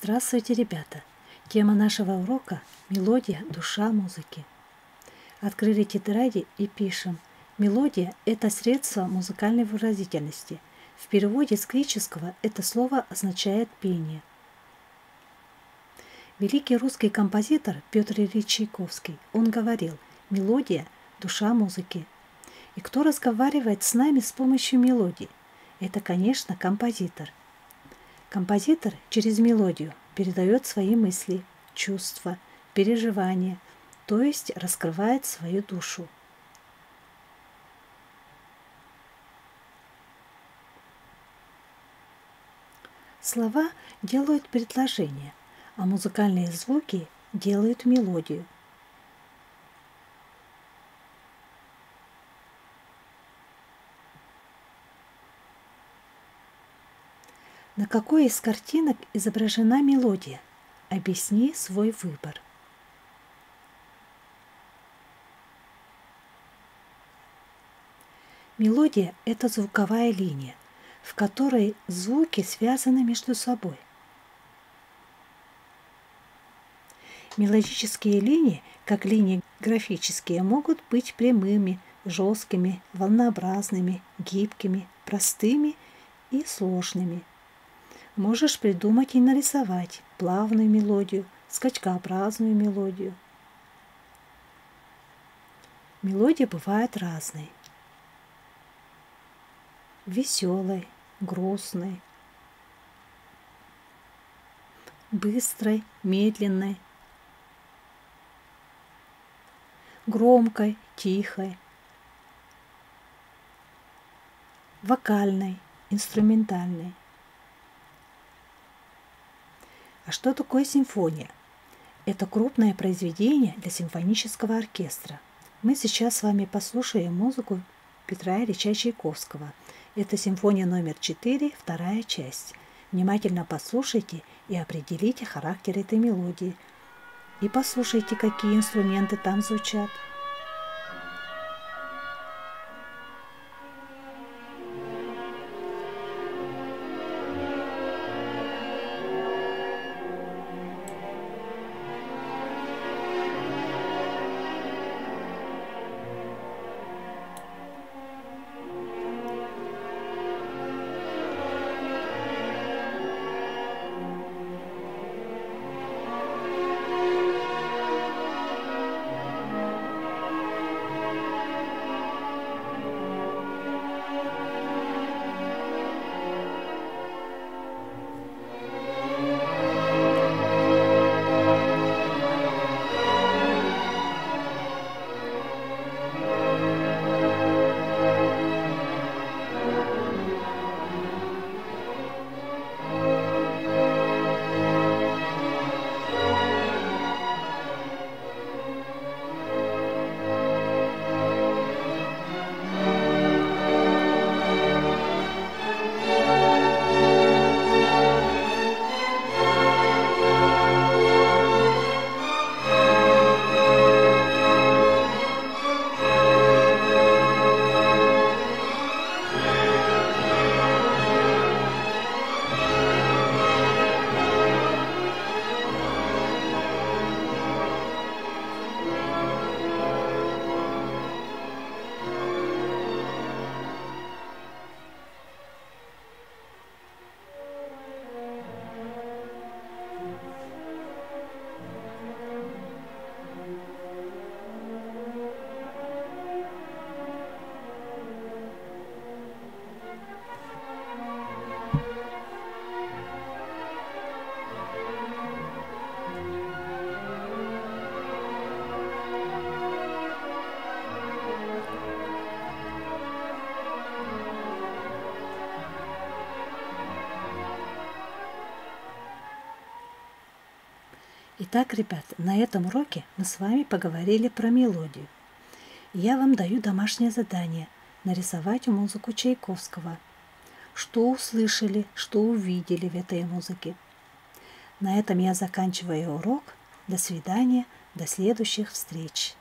Здравствуйте, ребята! Тема нашего урока – мелодия, душа музыки. Открыли тетради и пишем. Мелодия – это средство музыкальной выразительности. В переводе с греческого это слово означает пение. Великий русский композитор Петр Ильич Чайковский, он говорил: мелодия – душа музыки. И кто разговаривает с нами с помощью мелодии? Это, конечно, композитор. Композитор через мелодию передает свои мысли, чувства, переживания, то есть раскрывает свою душу. Слова делают предложения, а музыкальные звуки делают мелодию. На какой из картинок изображена мелодия? Объясни свой выбор. Мелодия – это звуковая линия, в которой звуки связаны между собой. Мелодические линии, как линии графические, могут быть прямыми, жесткими, волнообразными, гибкими, простыми и сложными. Можешь придумать и нарисовать плавную мелодию, скачкообразную мелодию. Мелодии бывают разные. Веселой, грустной, быстрой, медленной, громкой, тихой, вокальной, инструментальной. А что такое симфония? Это крупное произведение для симфонического оркестра. Мы сейчас с вами послушаем музыку Петра Ильича Чайковского. Это симфония номер 4, вторая часть. Внимательно послушайте и определите характер этой мелодии. И послушайте, какие инструменты там звучат. Итак, ребят, на этом уроке мы с вами поговорили про мелодию. Я вам даю домашнее задание – нарисовать музыку Чайковского. Что услышали, что увидели в этой музыке. На этом я заканчиваю урок. До свидания, до следующих встреч.